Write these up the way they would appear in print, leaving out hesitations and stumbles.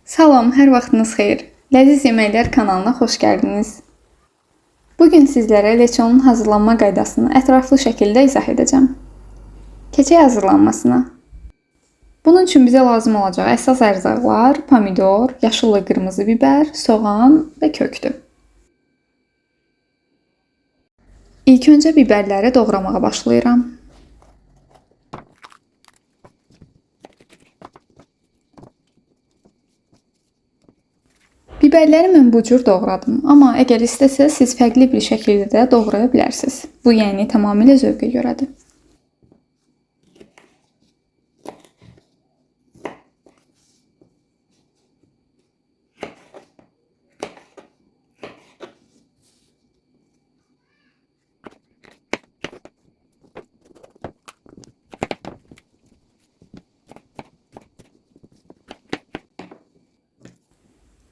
Salam, hər vaxtınız xeyir. Ləziz Yeməklər kanalına xoş gəldiniz. Bugün sizlərə leçonun hazırlanma qaydasını ətraflı şəkildə izah edəcəm. Keçək hazırlanmasına. Bunun üçün bizə lazım olacaq əsas ərzaqlar pomidor, yaşıl və qırmızı bibər, soğan və kökdür. İlk öncə bibərləri doğramağa başlayıram. Bibərləri mən bu cür doğradım, amma əgər istəsəz siz fərqli bir şəkildə də doğraya bilərsiniz. Bu yəni tamamilə zövqə görədir.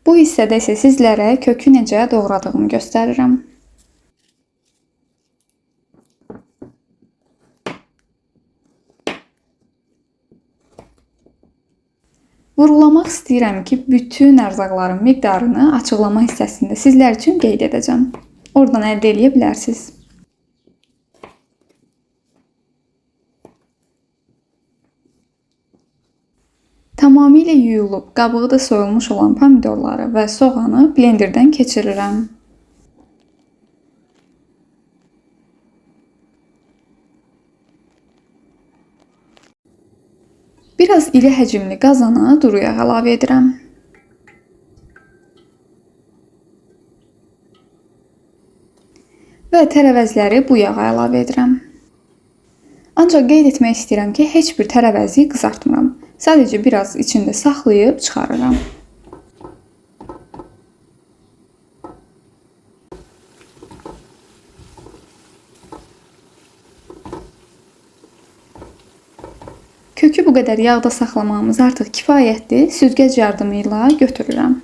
Bu hissədə isə sizlərə kökü necə doğradığımı göstərirəm. Vurğulamaq istəyirəm ki, bütün ərzaqların miqdarını açıqlama hissəsində sizlər üçün qeyd edəcəm. Oradan əldə edə bilərsiniz. Tamamilə yuyulub, qabığı da soyulmuş olan pomidorları və soğanı blenderdən keçirirəm. Biraz iri həcmli qazana duru yağ əlavə edirəm. Və tərəvəzləri bu yağa əlavə edirəm. Ancaq qeyd etmək istəyirəm ki, heç bir tərəvəzi qızartmıram. Sadəcə biraz içində saxlayıb çıxarıram. Kökü bu qədər yağda saxlamağımız artıq kifayətdir. Süzgəc yardımı ilə götürürəm.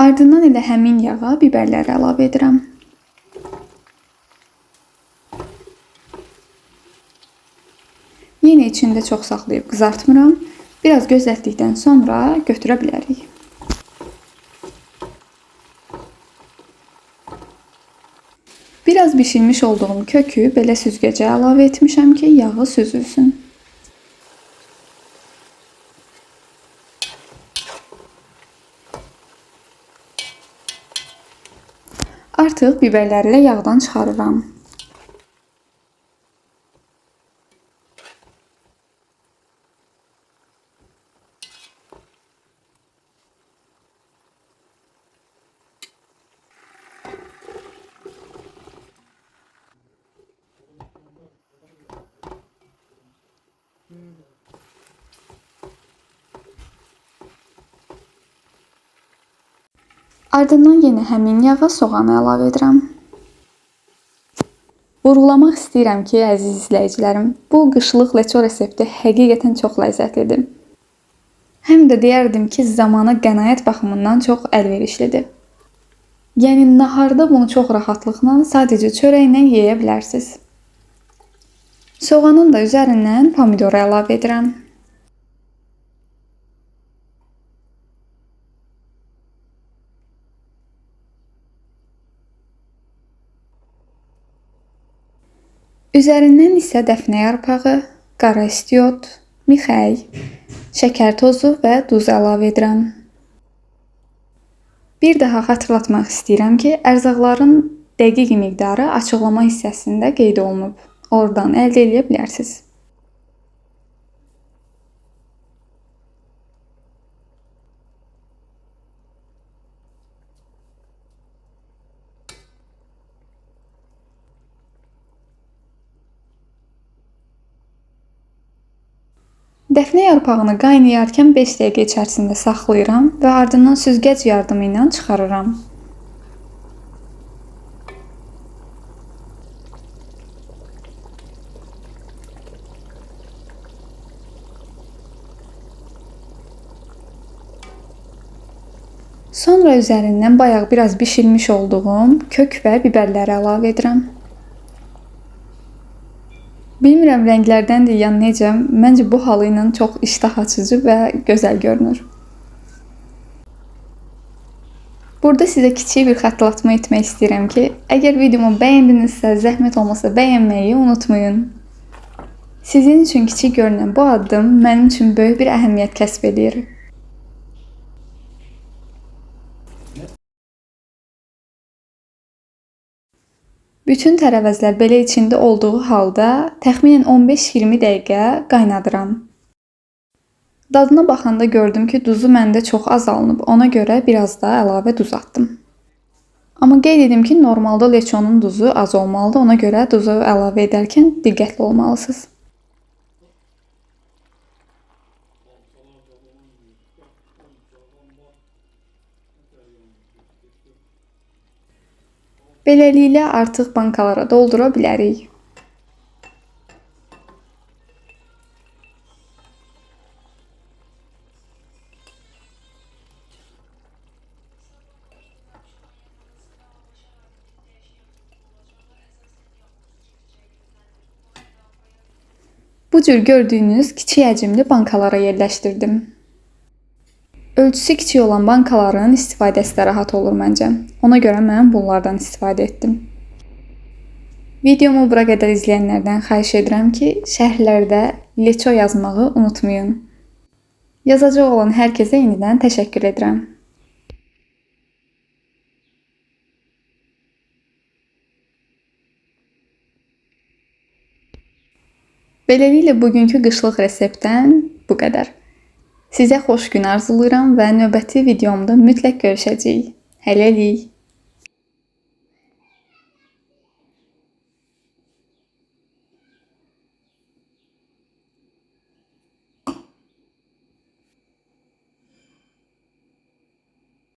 Ardından elə həmin yağa bibərləri əlavə edirəm. Yenə içində çox saxlayıb qızartmıram. Biraz gözlətdikdən sonra götürə bilərik. Biraz bişirmiş olduğum kökü belə süzgəcə əlavə etmişəm ki, yağı süzülsün. Artıq bibərlərlə yağdan çıxarıram. Ardından yenə həmin yağa soğanı əlavə edirəm. Vurğulamaq istəyirəm ki, əziz izləyicilərim, bu qışlıq leço resepti həqiqətən çox ləzzətlidir. Həm də deyərdim ki, zamanı qənaət baxımından çox əlverişlidir. Yəni, naharda bunu çox rahatlıqla sadəcə çörəklə yeyə bilərsiniz. Soğanın da üzərindən pomidoru əlavə edirəm. Üzərindən isə dəfnə yarpağı, qara istiot, mixəy, şəkər tozu və duz əlavə edirəm. Bir daha xatırlatmaq istəyirəm ki, ərzaqların dəqiq miqdarı açıqlama hissəsində qeyd olunub. Oradan əldə edə bilərsiniz. Dəfnə yarpağını qaynayarkən 5 dəqiqə içərisində saxlayıram və ardından süzgəc yardımı ilə çıxarıram. Sonra üzərindən bayaq biraz bişirmiş olduğum kök və biberləri əlavə edirəm. Bilmirəm rənglərdən də yan necə, məncə bu halı ilə çox iştah açıcı və gözəl görünür. Burada sizə kiçik bir xatırlatma etmək istəyirəm ki, əgər videomu bəyəndinizsə, zəhmət olmasa bəyənməyi unutmayın. Sizin üçün kiçik görünən bu addım mənim üçün böyük bir əhəmiyyət kəsb edir. Bütün tərəvəzlər belə içində olduğu halda təxminən 15-20 dəqiqə qaynadıram. Dadına baxanda gördüm ki, duzu məndə çox azalınıb, ona görə biraz da əlavə duz atdım. Amma qeyd edim ki, normalda leçonun duzu az olmalıdır, ona görə duzu əlavə edərkən diqqətli olmalısınız. Beləliklə artıq bankalara doldura bilərik. Bu cür gördüyünüz kiçik həcmli bankalara yerləşdirdim. Ölçüsü kiçik olan bankaların istifadəsi də rahat olur məncə. Ona görə mən bunlardan istifadə etdim. Videomu bura qədər izləyənlərdən xahiş edirəm ki, şərhlərdə leço yazmağı unutmayın. Yazacaq olan hər kəsə yenidən təşəkkür edirəm. Beləliklə bugünkü qışlıq reseptdən bu qədər. Sizə xoş gün arzulayıram və növbəti videomda mütləq görüşəcəyik. Hələlik.